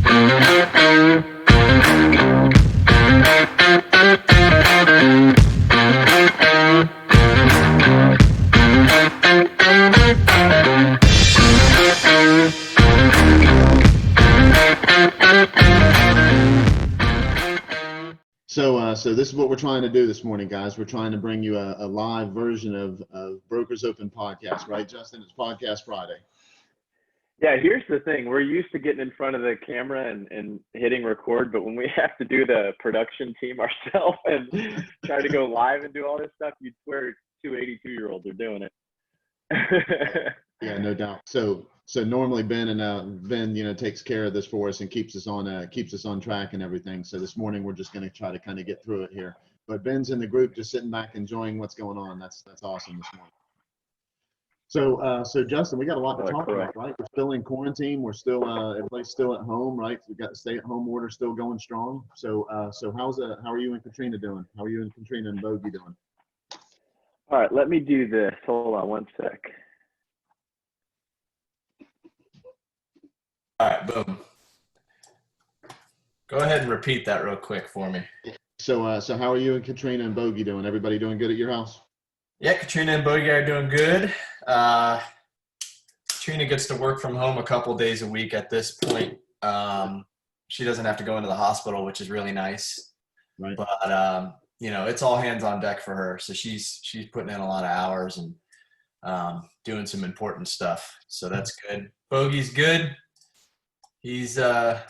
So this is what we're trying to do this morning, guys. We're trying to bring you a live version of Brokers Open Podcast, right, Justin? It's Podcast Friday. Yeah, here's the thing. We're used to getting in front of the camera and hitting record, but when we have to do the production team ourselves and try to go live and do all this stuff, you'd swear two 82-year-olds are doing it. Yeah, no doubt. So normally Ben takes care of this for us and keeps us on track and everything. So this morning we're just going to try to kind of get through it here. But Ben's in the group, just sitting back enjoying what's going on. That's awesome this morning. So Justin, we got a lot to talk about, right? We're still in quarantine. We're still everybody's still at home, right? We've got the stay-at-home order still going strong. So how are you and Katrina doing? How are you and Katrina and Bogey doing? All right, let me do this. Hold on one sec. All right, boom. Go ahead and repeat that real quick for me. So how are you and Katrina and Bogey doing? Everybody doing good at your house? Yeah, Katrina and Bogey are doing good. Katrina gets to work from home a couple days a week at this point. She doesn't have to go into the hospital, which is really nice. Right. But it's all hands on deck for her. So she's putting in a lot of hours and doing some important stuff. So that's good. Bogey's good. He's not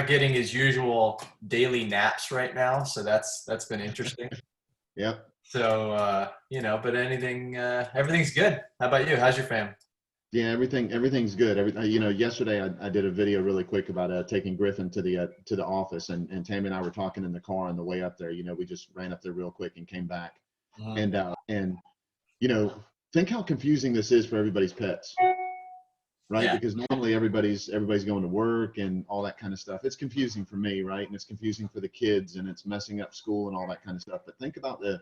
getting his usual daily naps right now, so that's been interesting. Yep. So but everything's good. How about you? How's your fam? Yeah, everything's good. Yesterday I did a video really quick about taking Griffin to the office, and Tammy and I were talking in the car on the way up there. We just ran up there real quick and came back, and think how confusing this is for everybody's pets. Right. Yeah. Because normally everybody's going to work and all that kind of stuff. It's confusing for me, right? And it's confusing for the kids, and it's messing up school and all that kind of stuff. But think about the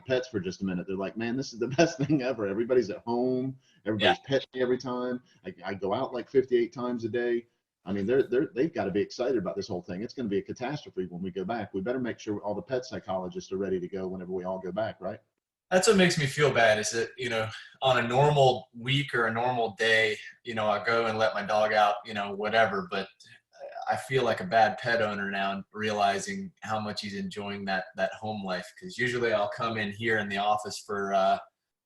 pets for just a minute. They're like, man, this is the best thing ever. Everybody's at home. Everybody's petting me every time. I go out like 58 times a day. I mean, they've got to be excited about this whole thing. It's going to be a catastrophe when we go back. We better make sure all the pet psychologists are ready to go whenever we all go back, right? That's what makes me feel bad is that, on a normal week or a normal day, I go and let my dog out, whatever, but I feel like a bad pet owner now and realizing how much he's enjoying that home life. Because usually I'll come in here in the office for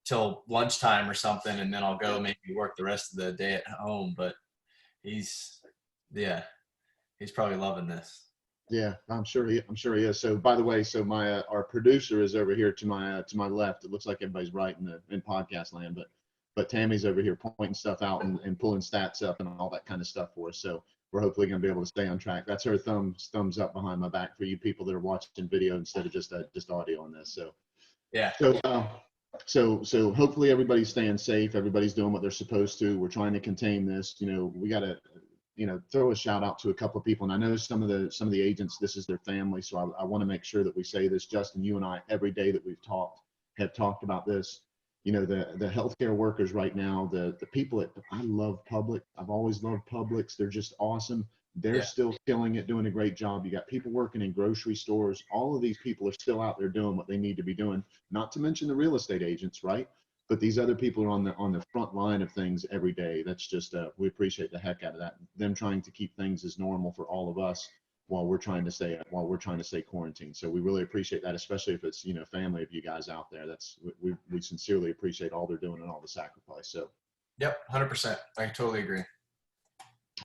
till lunchtime or something, and then I'll go maybe work the rest of the day at home. But he's probably loving this. Yeah, I'm sure he is. So by the way, our producer is over here to my left. It looks like everybody's right in podcast land, but Tammy's over here pointing stuff out and pulling stats up and all that kind of stuff for us. So we're hopefully going to be able to stay on track. That's her thumbs up behind my back for you people that are watching video instead of just audio on this. So yeah. So hopefully everybody's staying safe. Everybody's doing what they're supposed to. We're trying to contain this. We got to throw a shout out to a couple of people. And I know some of the agents, this is their family. So I want to make sure that we say this. Justin, you and I, every day that have talked about this, the healthcare workers right now, the people I love Publix. I've always loved Publix. They're just awesome. They're still killing it, doing a great job. You got people working in grocery stores. All of these people are still out there doing what they need to be doing, not to mention the real estate agents, right? But these other people are on the front line of things every day. That's just we appreciate the heck out of that. Them trying to keep things as normal for all of us while we're trying to stay quarantined. So we really appreciate that, especially if it's family of you guys out there. We sincerely appreciate all they're doing and all the sacrifice. So. Yep, 100%. I totally agree.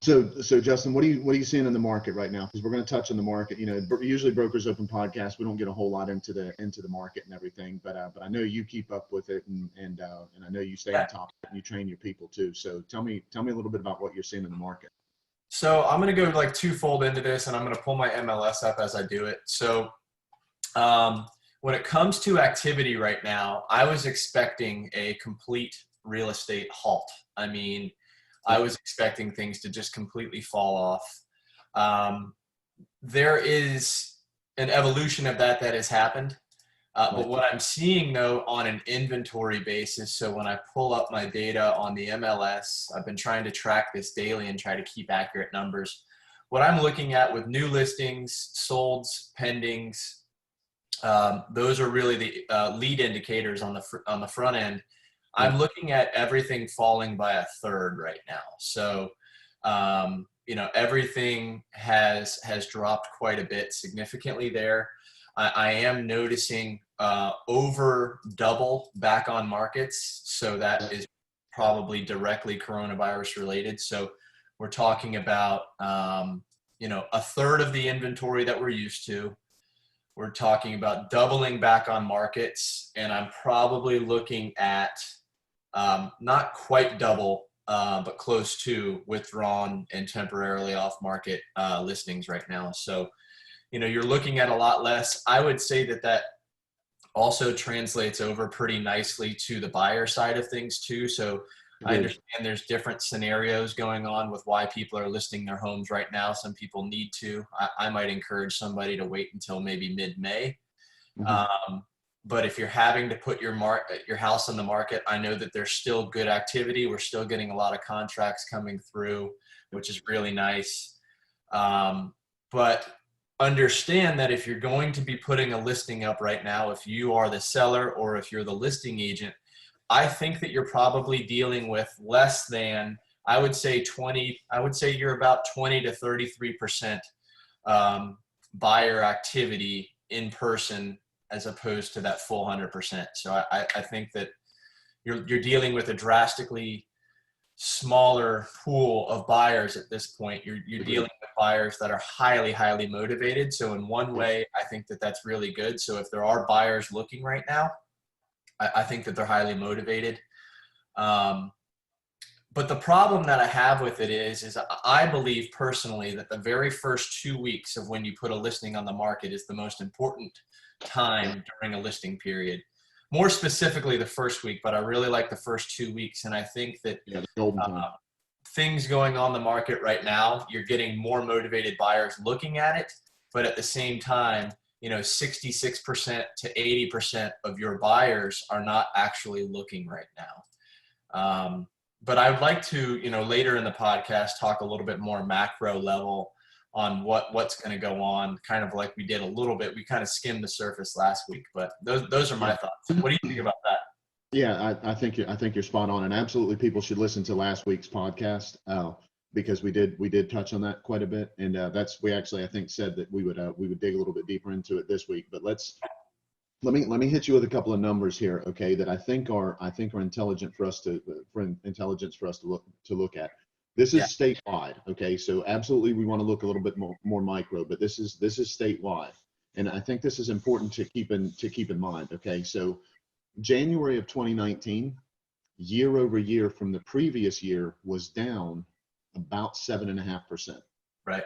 So Justin, what are you seeing in the market right now? Because we're going to touch on the market. Usually Brokers Open podcast, we don't get a whole lot into the market and everything, but I know you keep up with it, and I know you stay on top of it and you train your people too. So tell me a little bit about what you're seeing in the market. So I'm going to go like twofold into this, and I'm going to pull my MLS up as I do it. So when it comes to activity right now, I was expecting a complete real estate halt. I mean, I was expecting things to just completely fall off. There is an evolution of that has happened. But what I'm seeing, though, on an inventory basis, so when I pull up my data on the MLS, I've been trying to track this daily and try to keep accurate numbers. what I'm looking at with new listings, solds, pendings, those are really the lead indicators on the front end. I'm looking at everything falling by a third right now. So, everything has dropped quite a bit significantly there. I am noticing over double back on markets. So that is probably directly coronavirus related. So we're talking about, a third of the inventory that we're used to. We're talking about doubling back on markets, and I'm probably looking at not quite double, but close to withdrawn and temporarily off market listings right now. So, you're looking at a lot less. I would say that also translates over pretty nicely to the buyer side of things too. So I understand there's different scenarios going on with why people are listing their homes right now. Some people need to. I might encourage somebody to wait until maybe mid-May. But if you're having to put your house on the market, I know that there's still good activity. We're still getting a lot of contracts coming through, which is really nice. But understand that if you're going to be putting a listing up right now, if you are the seller or if you're the listing agent, I think that you're probably dealing with less than, I would say you're about 20 to 33% buyer activity in person as opposed to that full 100%. So I think that you're dealing with a drastically smaller pool of buyers at this point. You're dealing with buyers that are highly, highly motivated. So in one way, I think that that's really good. So if there are buyers looking right now, I think that they're highly motivated. But the problem that I have with it is I believe personally that the very first 2 weeks of when you put a listing on the market is the most important time during a listing period. More specifically the first week, but I really like the first 2 weeks. And I think that things going on the market right now, you're getting more motivated buyers looking at it, but at the same time, 66% to 80% of your buyers are not actually looking right now. But I would like to, later in the podcast, talk a little bit more macro level on what's going to go on, kind of like we did a little bit. We kind of skimmed the surface last week, but those are my thoughts. What do you think about that? Yeah, I think you're spot on, and absolutely people should listen to last week's podcast because we did touch on that quite a bit, and we actually I think said that we would dig a little bit deeper into it this week. But let me hit you with a couple of numbers here, okay? That I think are intelligent for intelligence for us to look at. This is statewide, okay? So absolutely we want to look a little bit more micro, but this is statewide, and I think this is important to keep in mind, okay? So January of 2019, year over year from the previous year, was down about 7.5%. Right.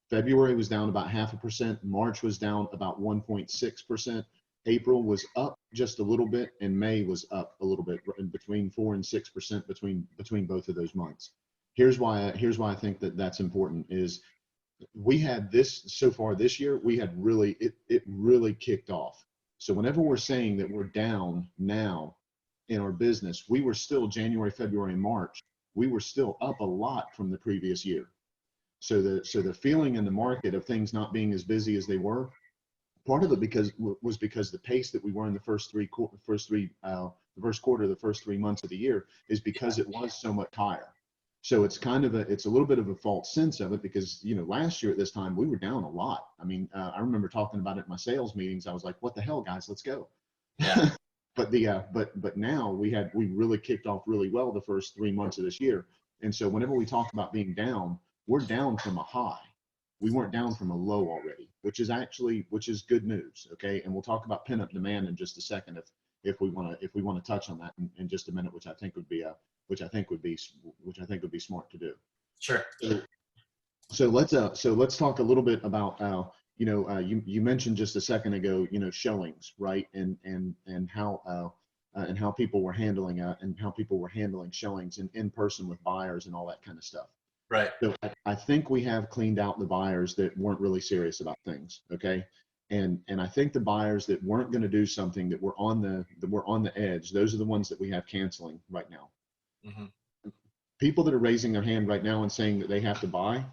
February was down about 0.5%. March was down about 1.6%. April was up just a little bit, and May was up a little bit, between 4 and 6% between both of those months. Here's why I think that's important is we had this so far this year. We had it really kicked off. So whenever we're saying that we're down now in our business, we were still January, February, and March. We were still up a lot from the previous year. So the feeling in the market of things not being as busy as they were, part of it was because the pace that we were in the first quarter, the first 3 months of the year, is because it was so much higher. So it's a little bit of a false sense of it because, last year at this time, we were down a lot. I mean, I remember talking about it in my sales meetings. I was like, what the hell, guys, let's go. Yeah. But now we really kicked off really well the first 3 months of this year. And so whenever we talk about being down, we're down from a high. We weren't down from a low already, which is good news. Okay. And we'll talk about pent-up demand in just a second if we want to touch on that in just a minute, which I think would be smart to do. Sure. So let's talk a little bit about you mentioned just a second ago, showings, right? And how people were handling showings in person with buyers and all that kind of stuff. Right. So I think we have cleaned out the buyers that weren't really serious about things. Okay. And I think the buyers that weren't going to do something, that were on the edge, those are the ones that we have canceling right now. Mm-hmm. People that are raising their hand right now and saying that they have to buy,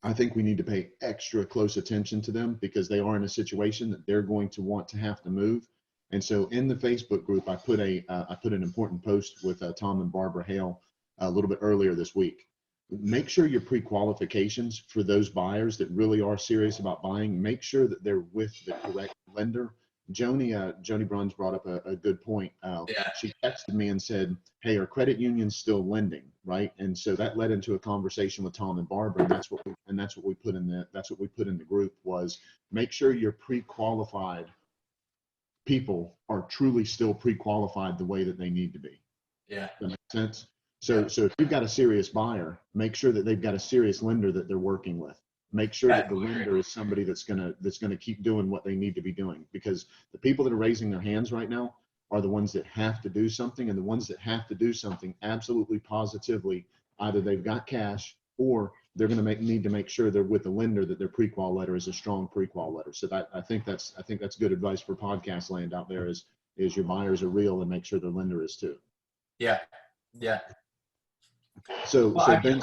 I think we need to pay extra close attention to them because they are in a situation that they're going to want to have to move. And so in the Facebook group, I put an important post with Tom and Barbara Hale a little bit earlier this week. Make sure your pre-qualifications for those buyers that really are serious about buying, make sure that they're with the correct lender. Joni Bruns brought up a good point. Yeah. She texted me and said, "Hey, are credit unions still lending?" Right, and so that led into a conversation with Tom and Barbara, and that's what we put in the group was make sure your pre-qualified people are truly still pre-qualified the way that they need to be. Yeah. Does that make sense? So if you've got a serious buyer, make sure that they've got a serious lender that they're working with. Make sure that the lender is somebody that's gonna keep doing what they need to be doing, because the people that are raising their hands right now are the ones that have to do something, and the ones that have to do something absolutely positively, either they've got cash or they're going to need to make sure they're with the lender that their pre-qual letter is a strong pre-qual letter. So I think that's good advice for podcast land out there is your buyers are real and make sure their lender is too. Yeah. Yeah. So, well, so Ben,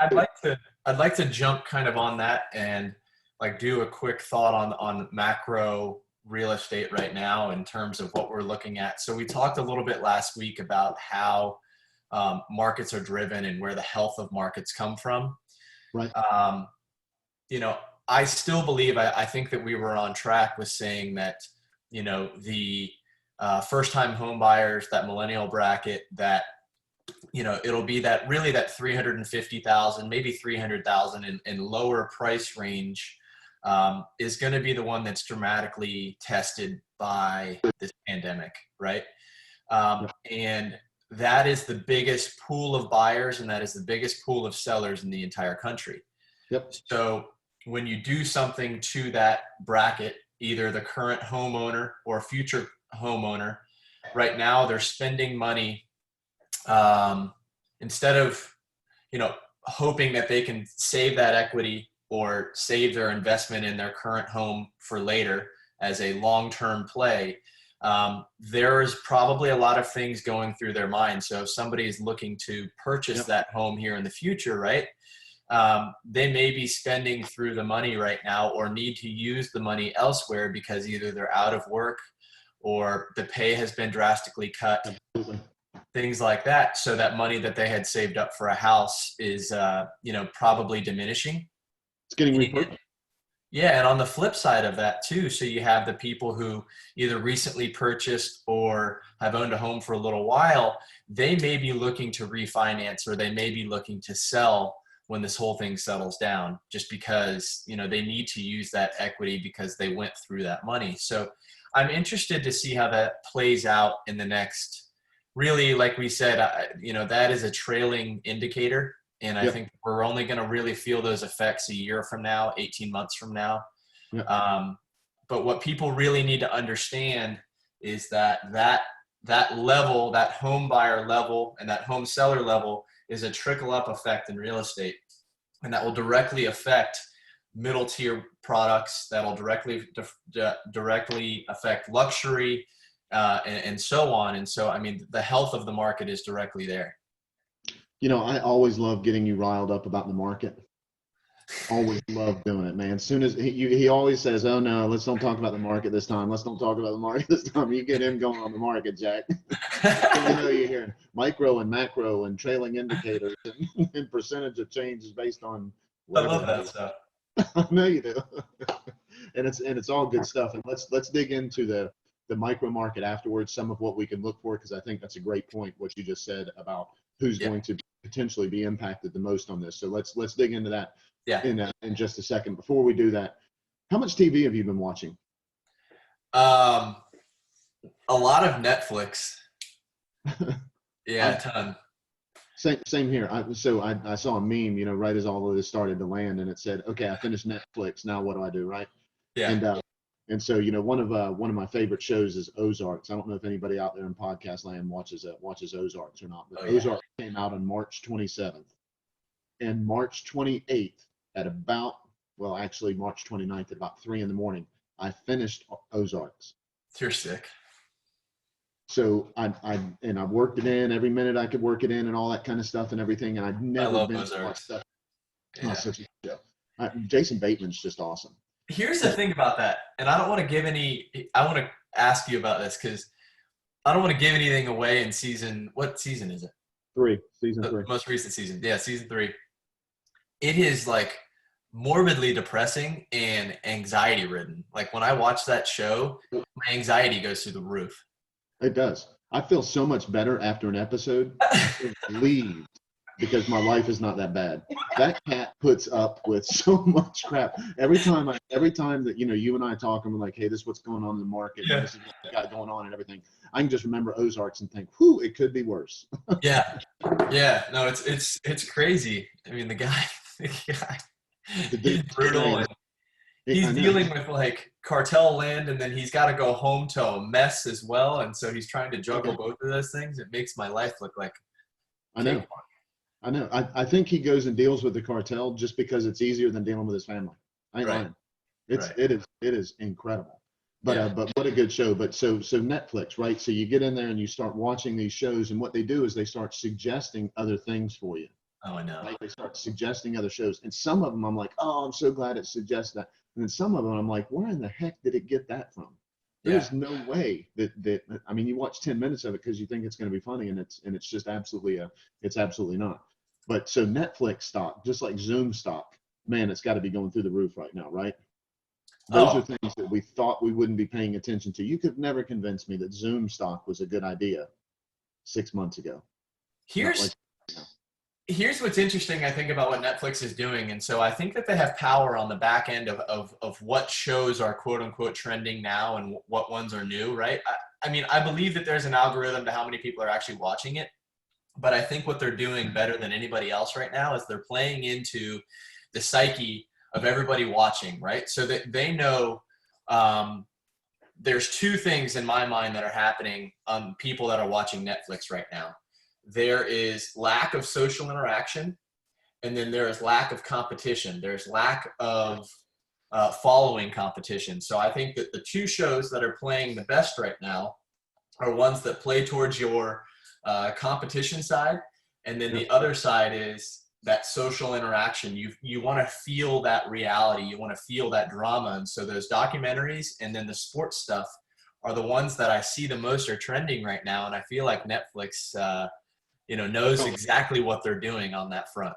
I'd like to jump kind of on that and like do a quick thought on macro real estate right now in terms of what we're looking at. So we talked a little bit last week about how markets are driven and where the health of markets come from. right. You know, I still believe, I think that we were on track with saying that, you know, the first-time home buyers, that millennial bracket, that, you know, it'll be that really that 350,000, maybe 300,000 in lower price range is going to be the one that's dramatically tested by this pandemic, right? And that is the biggest pool of buyers, and that is the biggest pool of sellers in the entire country. Yep. So when you do something to that bracket, either the current homeowner or future homeowner, right now they're spending money instead of, you know, hoping that they can save that equity or save their investment in their current home for later as a long-term play. There's probably a lot of things going through their mind. So if somebody is looking to purchase that home here in the future, right? They may be spending through the money right now or need to use the money elsewhere because either they're out of work or the pay has been drastically cut, Absolutely. things like that. So that money that they had saved up for a house is, you know, probably diminishing. It's getting repurposed. Yeah, and on the flip side of that too, so you have the people who either recently purchased or have owned a home for a little while, they may be looking to refinance or they may be looking to sell when this whole thing settles down, just because, you know, they need to use that equity because they went through that money. So I'm interested to see how that plays out in the next, really, like we said, you know, that is a trailing indicator. And I think we're only going to really feel those effects a year from now, 18 months from now. But what people really need to understand is that level, that home buyer level and that home seller level is a trickle up effect in real estate. And that will directly affect middle tier products. That'll directly affect luxury and so on. And so, I mean, the health of the market is directly there. You know, I always love getting you riled up about the market. Always love doing it, man. As soon as he always says, "Oh no, let's don't talk about the market this time. Let's don't talk about the market this time." You get him going on the market, Jack. You know, you're hearing micro and macro and trailing indicators and percentage of change is based on whatever. I love that stuff. I know you do. and it's all good stuff. And let's dig into the micro market afterwards, some of what we can look for, because I think that's a great point, what you just said about who's going to potentially be impacted the most on this. So let's dig into that in just a second. Before we do that, how much TV have you been watching? A lot of Netflix. Yeah, a ton. Same here. I saw a meme, you know, right as all of this started to land, and it said, "Okay, I finished Netflix. Now what do I do?" Right? Yeah. And so, you know, one of my favorite shows is Ozarks. I don't know if anybody out there in podcast land watches Ozarks or not, but Ozarks came out on March 27th, and March 28th at about, well, actually March 29th at about 3 a.m, I finished Ozarks. You're sick. So I worked it in every minute I could work it in and all that kind of stuff and everything. And I'd never been to watch stuff. Yeah. Oh, such a show. Jason Bateman's just awesome. Here's the thing about that, and I don't want to give any. I want to ask you about this because I don't want to give anything away in season. What season is it? Season 3. The most recent season. Yeah, season 3. It is like morbidly depressing and anxiety ridden. Like when I watch that show, my anxiety goes through the roof. It does. I feel so much better after an episode. I feel relieved because my life is not that bad. That cat puts up with so much crap. Every time that, you and I talk and we're like, hey, this is what's going on in the market. Yeah. And this is what we got going on and everything. I can just remember Ozarks and think, whew, it could be worse. Yeah. No, it's crazy. I mean, the guy he's brutal and he's dealing with like cartel land, and then he's got to go home to a mess as well. And so he's trying to juggle both of those things. It makes my life look like I know. I think he goes and deals with the cartel just because it's easier than dealing with his family. I ain't lying. It is incredible. But but what a good show. But so Netflix, right? So you get in there and you start watching these shows, and what they do is they start suggesting other things for you. Oh, I know. Right? They start suggesting other shows, and some of them I'm like, oh, I'm so glad it suggests that. And then some of them I'm like, where in the heck did it get that from? There's no way that I mean, you watch 10 minutes of it because you think it's going to be funny, and it's just absolutely not. But so Netflix stock, just like Zoom stock, man, it's got to be going through the roof right now, right? Those are things that we thought we wouldn't be paying attention to. You could never convince me that Zoom stock was a good idea 6 months ago. Here's what's interesting, I think, about what Netflix is doing. And so I think that they have power on the back end of what shows are quote unquote trending now and what ones are new, right? I mean, I believe that there's an algorithm to how many people are actually watching it. But I think what they're doing better than anybody else right now is they're playing into the psyche of everybody watching, right? So that they know there's two things in my mind that are happening on people that are watching Netflix right now. There is lack of social interaction, and then there is lack of competition. There's lack of following competition. So I think that the two shows that are playing the best right now are ones that play towards your competition side, and then the other side is that social interaction. You want to feel that reality, you want to feel that drama, and so those documentaries and then the sports stuff are the ones that I see the most are trending right now, and I feel like Netflix knows exactly what they're doing on that front.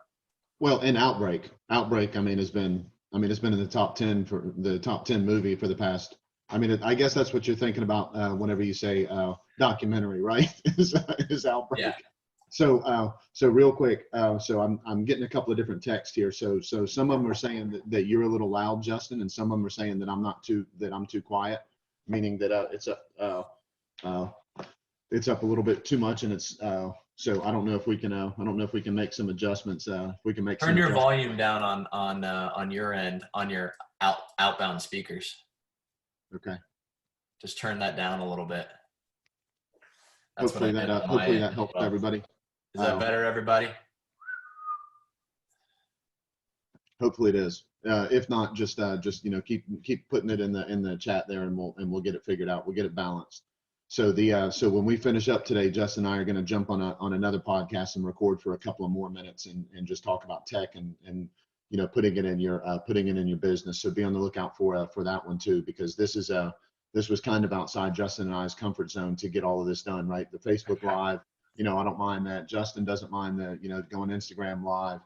Well, and Outbreak I mean it's been in the top 10 for the top 10 movie for the past. I mean, I guess that's what you're thinking about whenever you say documentary, right? is Outbreak. Yeah. So real quick, so I'm getting a couple of different texts here. So some of them are saying that you're a little loud, Justin, and some of them are saying that I'm too quiet, meaning that it's up a little bit too much, and it's so I don't know if we can make some adjustments. Turn your volume down on your end on your outbound speakers. Okay. Just turn that down a little bit. Hopefully that helps everybody. Is that better, everybody? Hopefully it is. If not, just keep putting it in the chat there, and we'll get it figured out. We'll get it balanced. So so when we finish up today, Justin and I are going to jump on another podcast and record for a couple of more minutes and just talk about tech and putting it in your business. So be on the lookout for that one too, because this was kind of outside Justin and I's comfort zone to get all of this done, right? The Facebook Live, I don't mind that. Justin doesn't mind going Instagram Live.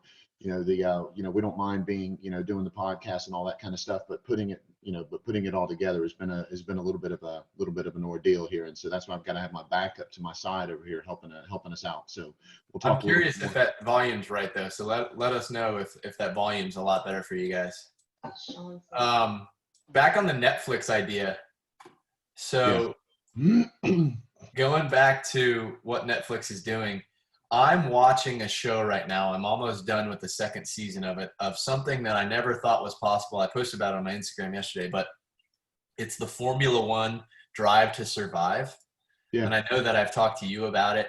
We don't mind being, doing the podcast and all that kind of stuff, but putting it all together has been a little bit of an ordeal here. And so that's why I've got to have my backup to my side over here helping us out. So we'll talk. I'm curious if that volume's right though. So let us know if that volume's a lot better for you guys. Back on the Netflix idea. So going back to what Netflix is doing, I'm watching a show right now. I'm almost done with the second season of it, of something that I never thought was possible. I posted about it on my Instagram yesterday, but it's the Formula One Drive to Survive. Yeah. And I know that I've talked to you about it.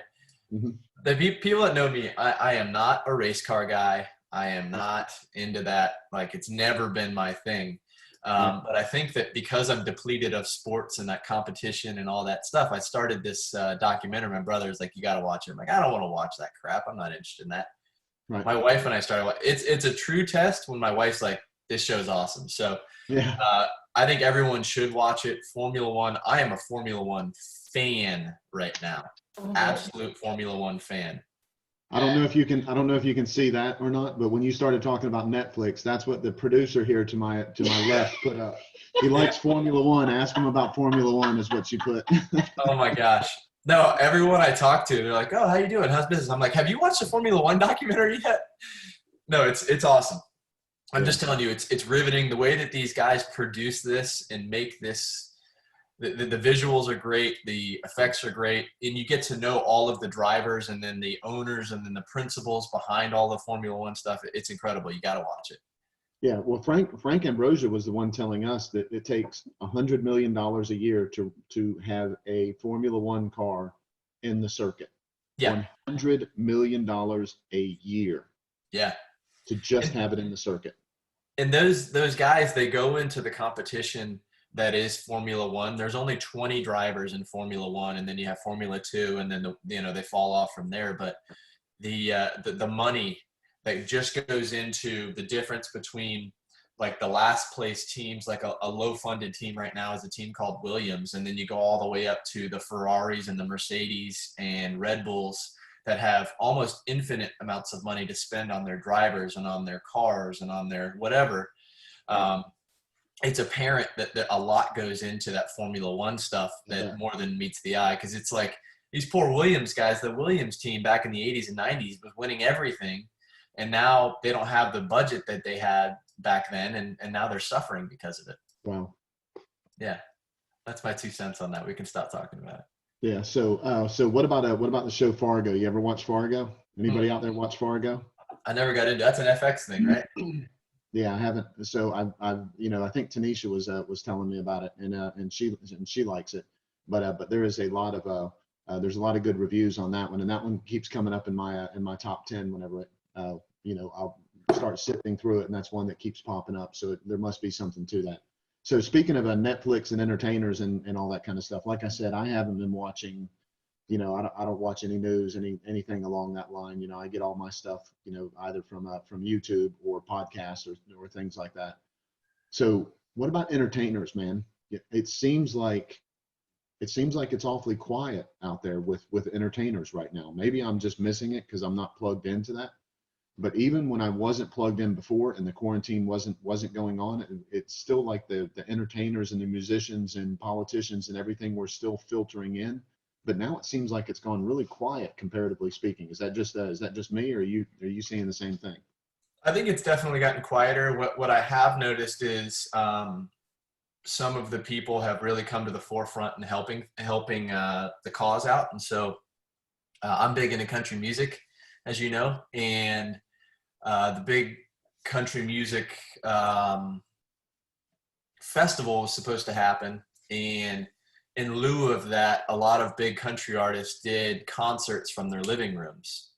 Mm-hmm. The people that know me, I am not a race car guy. I am not into that. Like, it's never been my thing. But I think that because I'm depleted of sports and that competition and all that stuff, I started this documentary. My brother's like, you got to watch it. I'm like, I don't want to watch that crap. I'm not interested in that. Right. My wife and I started. It's a true test when my wife's like, this show's awesome. So Yeah. I think everyone should watch it. Formula One. I am a Formula One fan right now. Absolute Formula One fan. I don't know if you can see that or not, but when you started talking about Netflix, that's what the producer here to my left put up. He likes Formula One. Ask him about Formula One is what she put. Oh my gosh. No, everyone I talk to, they're like, "Oh, how you doing? How's business?" I'm like, "Have you watched the Formula One documentary yet?" No, it's awesome. I'm just telling you, it's riveting. The way that these guys produce this and make this, the visuals are great, the effects are great, and you get to know all of the drivers and then the owners and then the principals behind all the Formula One stuff. It's incredible. You got to watch it. Yeah, well, Frank Ambrosia was the one telling us that it takes $100 million a year to have a Formula One car in the circuit. Yeah. $100 million a year. Yeah. To just have it in the circuit. And those guys, they go into the competition that is Formula One. There's only 20 drivers in Formula One, and then you have Formula Two, and then they fall off from there. But the money that just goes into the difference between like the last place teams, like a low funded team right now is a team called Williams, and then you go all the way up to the Ferraris and the Mercedes and Red Bulls that have almost infinite amounts of money to spend on their drivers and on their cars and on their whatever. It's apparent that a lot goes into that Formula One stuff that more than meets the eye. Cause it's like these poor Williams guys, the Williams team back in the 80s and 90s was winning everything. And now they don't have the budget that they had back then. And now they're suffering because of it. Wow. Yeah. That's my 2 cents on that. We can stop talking about it. Yeah. So what about the show Fargo? You ever watch Fargo? Anybody out there watch Fargo? I never got into. That's an FX thing, right? Yeah, I haven't. So I think Tanisha was telling me about it, and she likes it, but there is a lot of there's a lot of good reviews on that one, and that one keeps coming up in my top 10 whenever I'll start sifting through it, and that's one that keeps popping up. So there must be something to that. So speaking of Netflix and entertainers and all that kind of stuff, like I said, I haven't been watching, I don't watch any news, anything along that line. I get all my stuff, either from YouTube or podcasts or things like that. So what about entertainers, man? It seems like it's awfully quiet out there with entertainers right now. Maybe I'm just missing it because I'm not plugged into that. But even when I wasn't plugged in before and the quarantine wasn't going on, it's still like the entertainers and the musicians and politicians and everything were still filtering in. But now it seems like it's gone really quiet, comparatively speaking. Is that just me, or are you seeing the same thing? I think it's definitely gotten quieter. What I have noticed is some of the people have really come to the forefront and helping the cause out. And so I'm big into country music, as you know, and the big country music festival was supposed to happen. And in lieu of that, a lot of big country artists did concerts from their living rooms.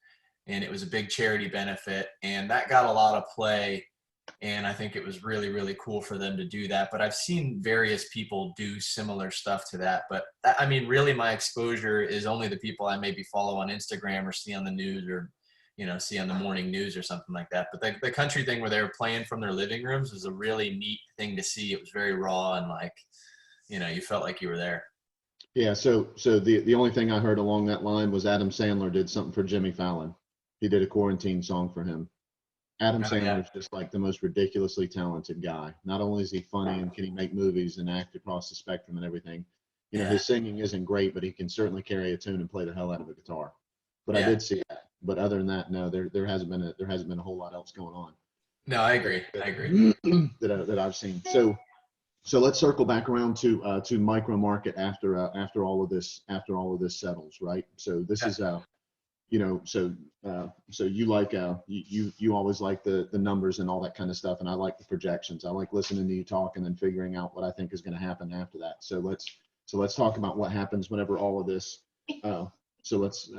And it was a big charity benefit. And that got a lot of play. And I think it was really, really cool for them to do that. But I've seen various people do similar stuff to that. But I mean, really my exposure is only the people I maybe follow on Instagram or see on the news or, see on the morning news or something like that. But the country thing where they were playing from their living rooms was a really neat thing to see. It was very raw and you felt like you were there. Yeah. So the only thing I heard along that line was Adam Sandler did something for Jimmy Fallon. He did a quarantine song for him. Adam Sandler is just like the most ridiculously talented guy. Not only is he funny and can he make movies and act across the spectrum and everything, his singing isn't great, but he can certainly carry a tune and play the hell out of a guitar. But I did see that. But other than that, no, there hasn't been a whole lot else going on. No, I agree. that I've seen. So let's circle back around to micro market after all of this settles, right? So this is so you like you always like the numbers and all that kind of stuff, and I like the projections. I like listening to you talk and then figuring out what I think is going to happen after that. So let's talk about what happens whenever all of this. Let's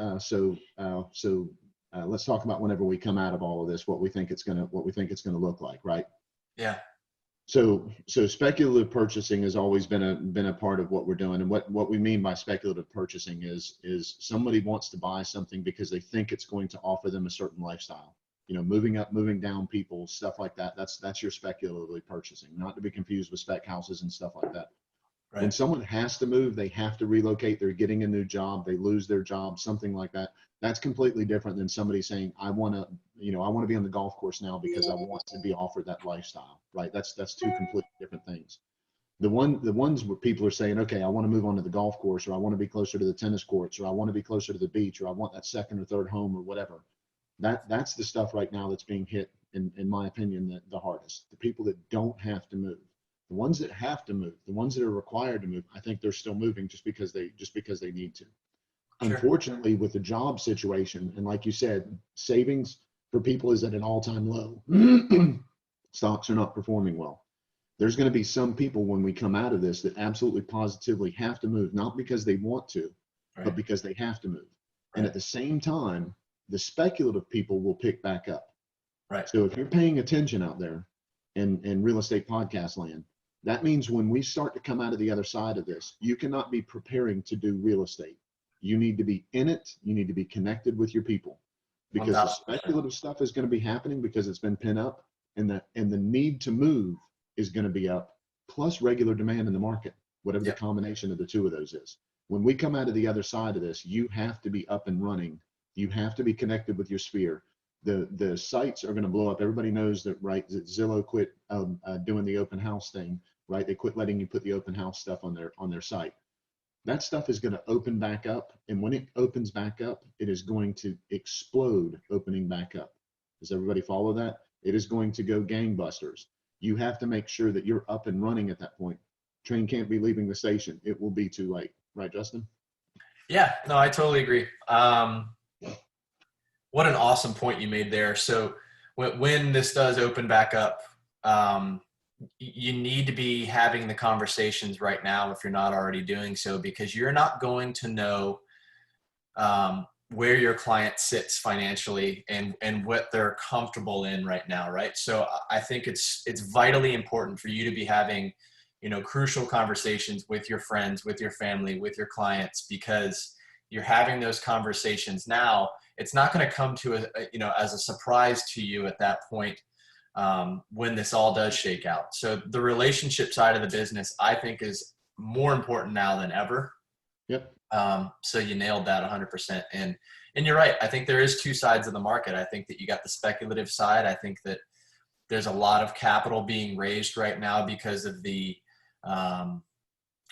talk about whenever we come out of all of this, what we think it's gonna look like, right? Yeah. So speculative purchasing has always been a part of what we're doing, and what we mean by speculative purchasing is somebody wants to buy something because they think it's going to offer them a certain lifestyle. moving up, moving down people, stuff like that. That's your speculatively purchasing, not to be confused with spec houses and stuff like that. Right. When someone has to move, they have to relocate, they're getting a new job, they lose their job, something like that. That's completely different than somebody saying, I want to be on the golf course now because I want to be offered that lifestyle, right? That's two completely different things. The ones where people are saying, okay, I want to move on to the golf course, or I want to be closer to the tennis courts, or I want to be closer to the beach, or I want that second or third home or whatever. That's the stuff right now that's being hit, in my opinion, the hardest. The people that don't have to move. The ones that have to move, the ones that are required to move, I think they're still moving just because they need to. Sure. Unfortunately, with the job situation, and like you said, savings for people is at an all-time low. Stocks are not performing well. There's going to be some people when we come out of this that absolutely positively have to move, not because they want to, Right. but because they have to move. Right. And at the same time, the speculative people will pick back up. Right. So if you're paying attention out there in real estate podcast land, that means when we start to come out of the other side of this, you cannot be preparing to do real estate. You need to be in it. You need to be connected with your people, because the speculative stuff is going to be happening because it's been pinned up, and the need to move is going to be up, plus regular demand in the market, whatever the combination of the two of those is. When we come out of the other side of this, you have to be up and running. You have to be connected with your sphere. The sites are going to blow up. Everybody knows that, right? That Zillow quit doing the open house thing, right? They quit letting you put the open house stuff on their site. That stuff is going to open back up, and when it opens back up, it is going to explode opening back up. Does everybody follow that? It is going to go gangbusters. You have to make sure that you're up and running at that point. Train can't be leaving the station. It will be too late. Right, Justin? Yeah, no, I totally agree. What an awesome point you made there. So when this does open back up, you need to be having the conversations right now if you're not already doing so, because you're not going to know where your client sits financially and what they're comfortable in right now, right? So I think it's vitally important for you to be having, crucial conversations with your friends, with your family, with your clients, because you're having those conversations now. It's not going to come to as a surprise to you at that point when this all does shake out. So the relationship side of the business, I think, is more important now than ever. Yep. So you nailed that 100%. And you're right. I think there is two sides of the market. I think that you got the speculative side. I think that there's a lot of capital being raised right now because of the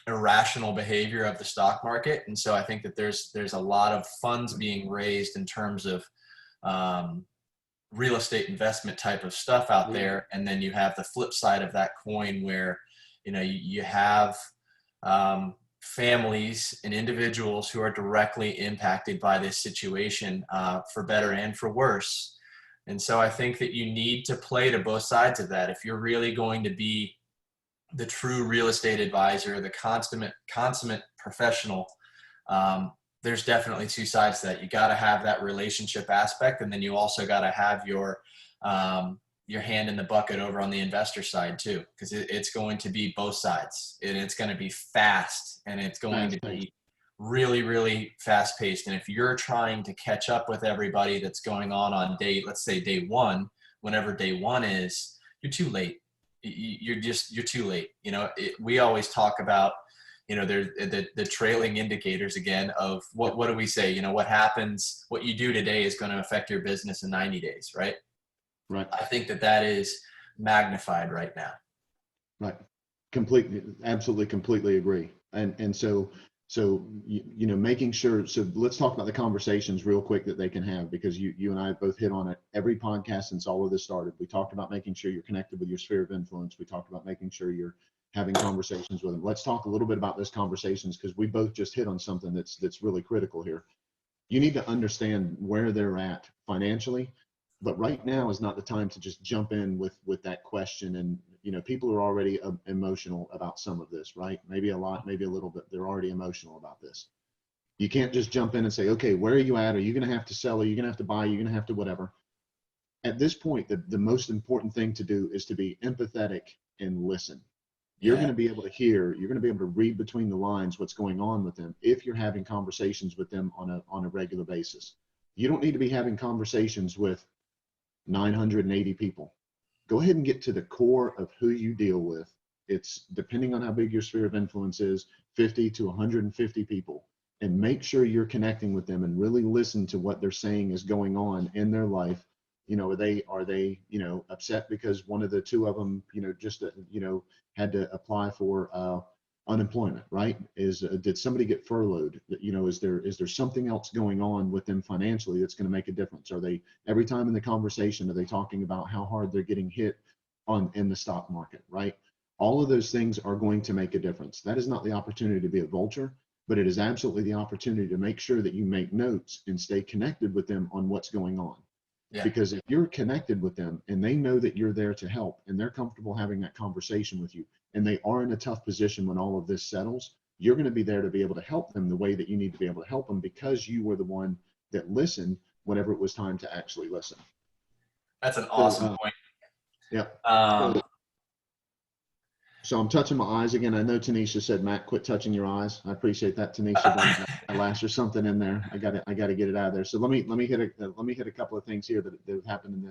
irrational behavior of the stock market. And so I think that there's a lot of funds being raised in terms of real estate investment type of stuff out there. And then you have the flip side of that coin where, you have families and individuals who are directly impacted by this situation, for better and for worse. And so I think that you need to play to both sides of that. If you're really going to be the true real estate advisor, the consummate professional, there's definitely two sides to that. You got to have that relationship aspect, and then you also got to have your hand in the bucket over on the investor side too, because it's going to be both sides, and it's going to be fast, and it's going to be really, really fast paced. And if you're trying to catch up with everybody that's going on let's say day one, whenever day one is, you're too late. You're too late. We always talk about, there's the trailing indicators again of what do we say? What happens, what you do today is going to affect your business in 90 days, right? Right. I think that is magnified right now. Right. Completely, absolutely, completely agree. And so making sure. So let's talk about the conversations real quick that they can have, because you and I both hit on it every podcast since all of this started. We talked about making sure you're connected with your sphere of influence. We talked about making sure you're having conversations with them. Let's talk a little bit about those conversations, because we both just hit on something that's really critical here. You need to understand where they're at financially, but right now is not the time to just jump in with that question. And people are already emotional about some of this, right? Maybe a lot, maybe a little bit. They're already emotional about this. You can't just jump in and say, okay, where are you at? Are you going to have to sell? Are you going to have to buy? Are you going to have to whatever? At this point, the most important thing to do is to be empathetic and listen. You're going to be able to hear, you're going to be able to read between the lines what's going on with them if you're having conversations with them on a regular basis. You don't need to be having conversations with 980 people. Go ahead and get to the core of who you deal with. It's depending on how big your sphere of influence is, 50 to 150 people, and make sure you're connecting with them and really listen to what they're saying is going on in their life. You know, are they, you know, upset because one of the two of them, you know, just, you know, had to apply for unemployment, right? Did somebody get furloughed? You know, is there something else going on with them financially that's going to make a difference? Are they, every time in the conversation, are they talking about how hard they're getting hit in the stock market, right? All of those things are going to make a difference. That is not the opportunity to be a vulture, but it is absolutely the opportunity to make sure that you make notes and stay connected with them on what's going on. Yeah. Because if you're connected with them and they know that you're there to help and they're comfortable having that conversation with you, and they are in a tough position when all of this settles, you're going to be there to be able to help them the way that you need to be able to help them, because you were the one that listened whenever it was time to actually listen. That's an awesome point. Yeah. So I'm touching my eyes again. I know Tanisha said, Matt, quit touching your eyes. I appreciate that, Tanisha. There's something in there. I got to get it out of there. So let me hit a couple of things here that have happened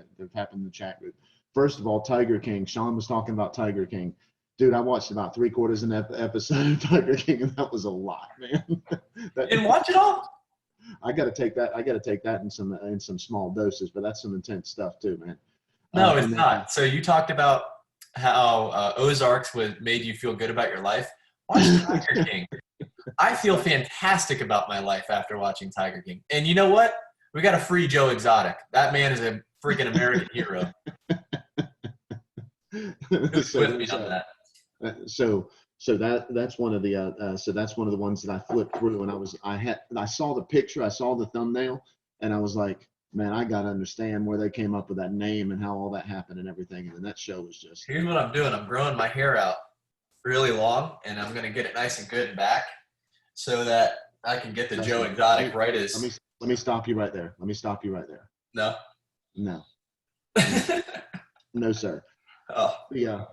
in the chat group. First of all, Tiger King. Sean was talking about Tiger King. Dude, I watched about 3/4 of an episode of Tiger King, and that was a lot, man. You didn't watch it all? I got to take that in some small doses, but that's some intense stuff too, man. No, it's not. So you talked about how Ozarks made you feel good about your life. Watch Tiger King. I feel fantastic about my life after watching Tiger King. And you know what? We got to free Joe Exotic. That man is a freaking American hero. Who's with me on that? So that's one of the ones that I flipped through, and I saw the picture, I saw the thumbnail, and I was like, man, I got to understand where they came up with that name and how all that happened and everything. And then that show was just. Here's what I'm doing. I'm growing my hair out really long, and I'm going to get it nice and good and back so that I can get the Joe Exotic right as. Let me stop you right there. No. No. No, sir. Oh. Yeah.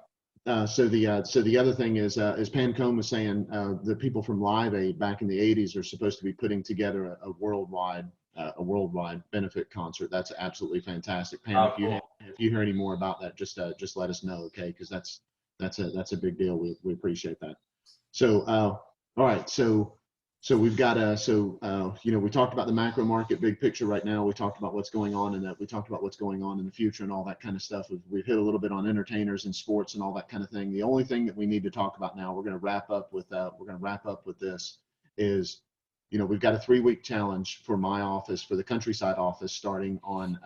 So the other thing is, as Pam Cohn was saying, the people from Live Aid back in the 80s are supposed to be putting together a worldwide benefit concert. That's absolutely fantastic. Pam, cool. if you hear any more about that, just let us know, okay? Because that's a big deal. We appreciate that. So all right, so we've got you know, we talked about the macro market, big picture right now. We talked about what's going on, and we talked about what's going on in the future and all that kind of stuff. We've hit a little bit on entertainers and sports and all that kind of thing. The only thing that we need to talk about now, we're going to wrap up with this, is, you know, we've got a 3-week challenge for my office, for the Countryside office, starting on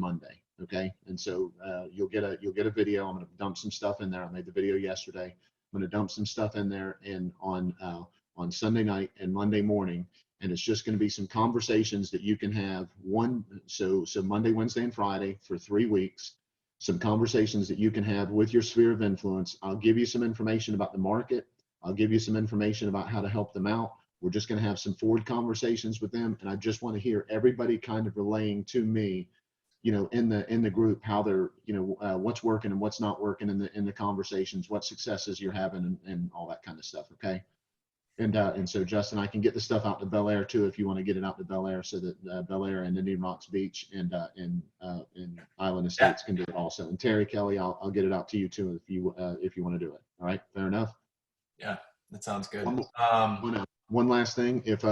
Monday. Okay. And so you'll get a video. I'm going to dump some stuff in there. I made the video yesterday. I'm going to dump some stuff in there, and on Sunday night and Monday morning. And it's just going to be some conversations that you can have so Monday, Wednesday, and Friday for 3 weeks, some conversations that you can have with your sphere of influence. I'll give you some information about the market. I'll give you some information about how to help them out. We're just going to have some forward conversations with them. And I just want to hear everybody kind of relaying to me, you know, in the group, how they're, you know, what's working and what's not working in the conversations, what successes you're having, and all that kind of stuff. Okay. And so Justin, I can get the stuff out to Bel Air too, if you want to get it out to Bel Air, so that Bel Air and Indian Rocks Beach and Island Estates can do it also. And Terry Kelly, I'll get it out to you too, if you want to do it. All right, fair enough. Yeah, that sounds good. One last thing, if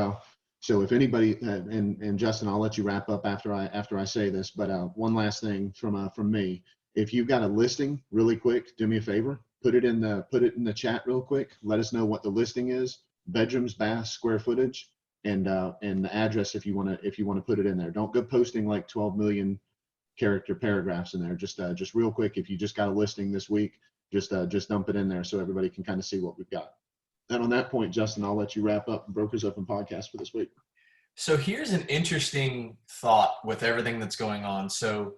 anybody and Justin, I'll let you wrap up after I say this, but one last thing from me. If you've got a listing, really quick, do me a favor, put it in the chat real quick. Let us know what the listing is, bedrooms, baths, square footage, and the address if you want to put it in there. Don't go posting like 12 million character paragraphs in there. Just real quick, if you just got a listing this week, just dump it in there so everybody can kind of see what we've got. And on that point, Justin, I'll let you wrap up Brokers Open podcast for this week. So here's an interesting thought with everything that's going on. So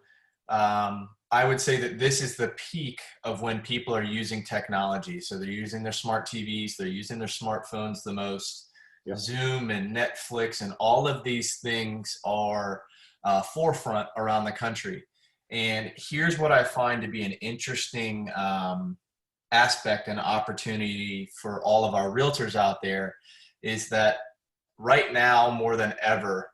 I would say that this is the peak of when people are using technology. So they're using their smart TVs, they're using their smartphones the most. Yep. Zoom and Netflix and all of these things are forefront around the country. And here's what I find to be an interesting aspect and opportunity for all of our realtors out there, is that right now more than ever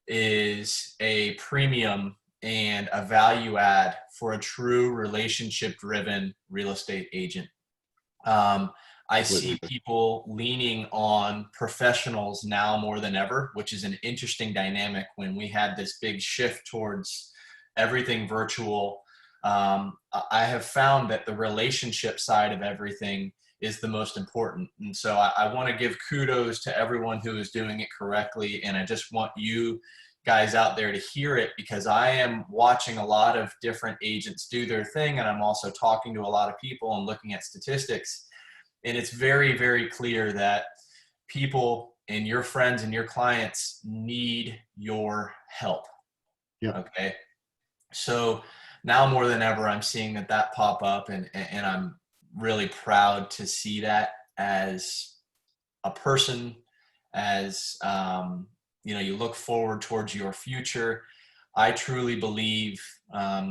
is a premium and a value add for a true relationship-driven real estate agent. I see people leaning on professionals now more than ever, which is an interesting dynamic when we had this big shift towards everything virtual. I have found that the relationship side of everything is the most important. And so I want to give kudos to everyone who is doing it correctly. And I just want you guys out there to hear it, because I am watching a lot of different agents do their thing. And I'm also talking to a lot of people and looking at statistics. And it's very, very clear that people and your friends and your clients need your help. Yeah. Okay. So now more than ever, I'm seeing that pop up, and I'm really proud to see that as a person, as, you look forward towards your future. I truly believe,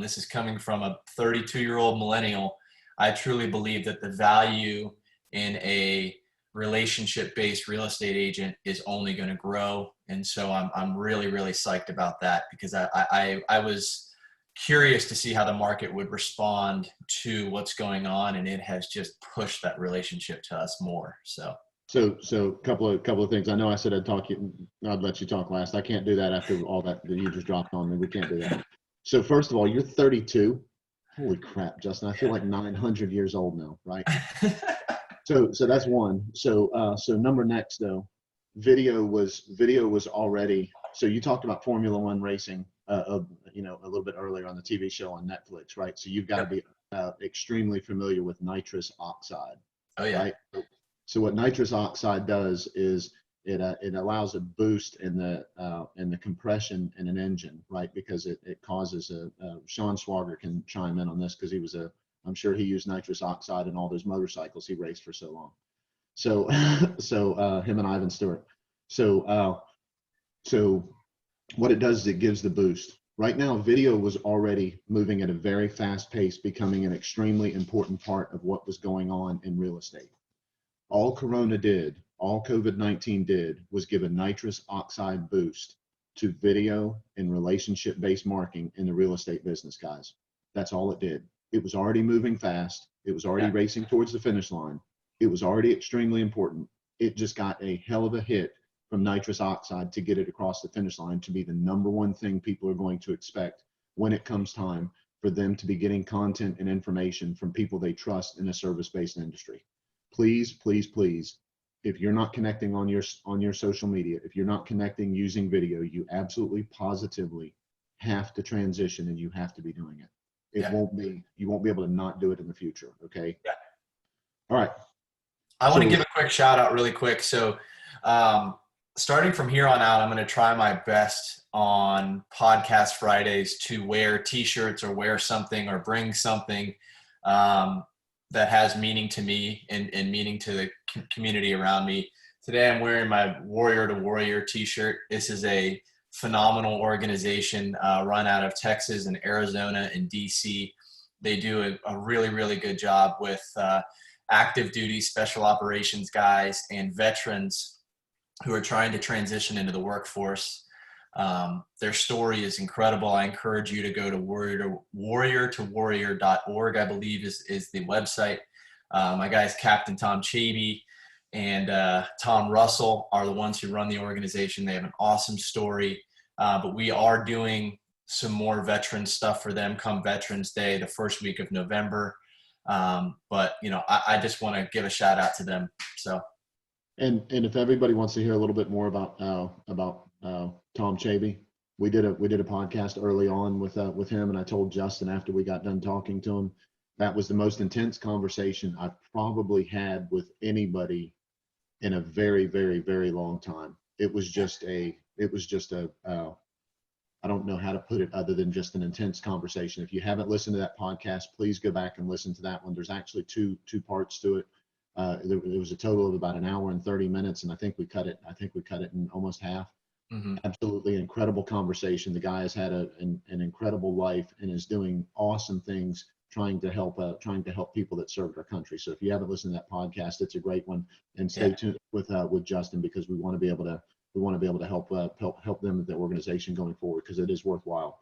this is coming from a 32-year-old millennial, I truly believe that the value in a relationship-based real estate agent is only going to grow. And so I'm really, really psyched about that, because I was curious to see how the market would respond to what's going on, and it has just pushed that relationship to us more. So couple of things. I know I said I'd let you talk last. I can't do that after all that you just dropped on me. We can't do that. So first of all, you're 32. Holy crap, Justin! I feel like 900 years old now, right? So that's one. So number next though, video was already. So you talked about Formula One racing, a little bit earlier on the TV show on Netflix, right? So you've got to be extremely familiar with nitrous oxide. Oh yeah. Right? So what nitrous oxide does is it allows a boost in the compression in an engine, right? Because it causes Sean Swager can chime in on this, because I'm sure he used nitrous oxide in all those motorcycles he raced for so long. So him and Ivan Stewart. So what it does is it gives the boost. Right now, video was already moving at a very fast pace, becoming an extremely important part of what was going on in real estate. All Corona did, all COVID-19 did, was give a nitrous oxide boost to video and relationship-based marketing in the real estate business, guys. That's all it did. It was already moving fast. It was already racing towards the finish line. It was already extremely important. It just got a hell of a hit from nitrous oxide to get it across the finish line to be the number one thing people are going to expect when it comes time for them to be getting content and information from people they trust in a service-based industry. Please, please, please, if you're not connecting on your social media, if you're not connecting using video, you absolutely positively have to transition, and you have to be doing it. You won't be able to not do it in the future. Okay. Yeah. All right. I want to give a quick shout out really quick. So, starting from here on out, I'm going to try my best on podcast Fridays to wear t-shirts or wear something or bring something, that has meaning to me and meaning to the community around me. Today, I'm wearing my Warrior to Warrior t-shirt. This is a phenomenal organization run out of Texas and Arizona and DC. They do a really, really good job with active duty special operations guys and veterans who are trying to transition into the workforce. Their story is incredible. I encourage you to go to warriortowarrior.org, I believe is the website. My guys, Captain Tom Chabey and Tom Russell, are the ones who run the organization. They have an awesome story, but we are doing some more veteran stuff for them come Veterans Day, the first week of November. But I just want to give a shout out to them. So. And if everybody wants to hear a little bit more about Tom Chabey, we did a podcast early on with him, and I told Justin after we got done talking to him, that was the most intense conversation I've probably had with anybody in a very, very, very long time. It was just a I don't know how to put it other than just an intense conversation. If you haven't listened to that podcast, please go back and listen to that one. There's actually two parts to it. There was a total of about an hour and 30 minutes, and I think we cut it in almost half. Mm-hmm. Absolutely incredible conversation. The guy has had an incredible life and is doing awesome things trying to help people that served our country. So if you haven't listened to that podcast, it's a great one. And stay tuned with Justin, because we want to be able to help them with the organization going forward, because it is worthwhile.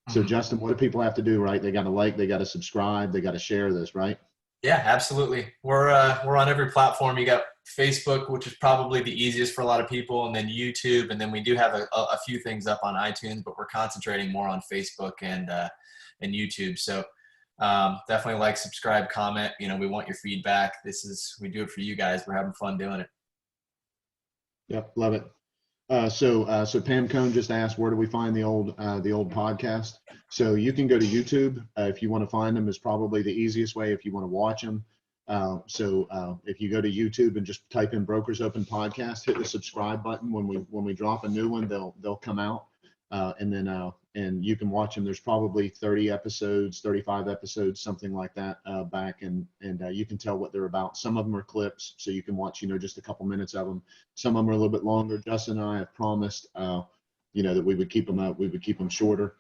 So Justin, what do people have to do, right? They got to like, they got to subscribe, they got to share this, right? Yeah, absolutely. We're on every platform. You got Facebook, which is probably the easiest for a lot of people, and then YouTube, and then we do have a few things up on iTunes, but we're concentrating more on Facebook and YouTube. So definitely like, subscribe, comment. You know, we want your feedback. We do it for you guys. We're having fun doing it. Yep, love it. So Pam Cone just asked, where do we find the old podcast? So you can go to YouTube if you want to find them. Is probably the easiest way if you want to watch them. So if you go to YouTube and just type in Brokers Open Podcast, hit the subscribe button. When we drop a new one, they'll come out, and you can watch them. There's probably 30 episodes, 35 episodes, something like that back, and you can tell what they're about. Some of them are clips, so you can watch just a couple minutes of them. Some of them are a little bit longer. Justin and I have promised that we would keep them shorter.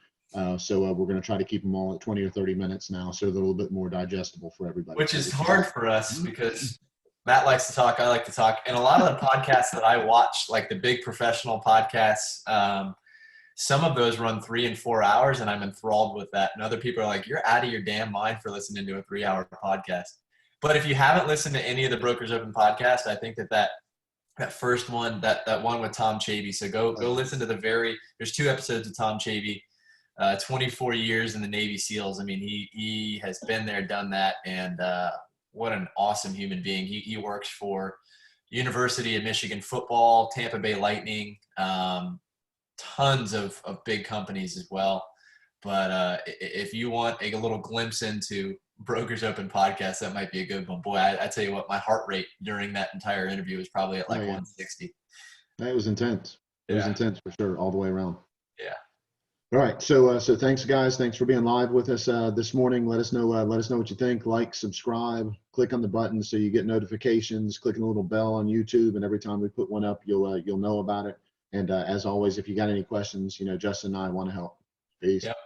So we're going to try to keep them all at 20 or 30 minutes now, so they're a little bit more digestible for everybody. Which is hard for us because Matt likes to talk, I like to talk, and a lot of the podcasts that I watch, like the big professional podcasts, some of those run 3 and 4 hours, and I'm enthralled with that. And other people are like, you're out of your damn mind for listening to a 3-hour podcast. But if you haven't listened to any of the Brokers Open podcast, I think that first one, that one with Tom Chavey. So go listen to there's 2 episodes of Tom Chavey, 24 years in the Navy SEALs. I mean, he has been there, done that. And what an awesome human being. He works for University of Michigan football, Tampa Bay Lightning, tons of big companies as well. But if you want a little glimpse into Brokers Open podcast, that might be a good one. Boy, I tell you what, my heart rate during that entire interview was probably at 160. It was intense. It was intense for sure, all the way around. Yeah. All right. So thanks, guys. Thanks for being live with us this morning. Let us know what you think. Like, subscribe, click on the button so you get notifications. Click on the little bell on YouTube, and every time we put one up, you'll know about it. And as always, if you got any questions, Justin and I want to help. Peace. Yep.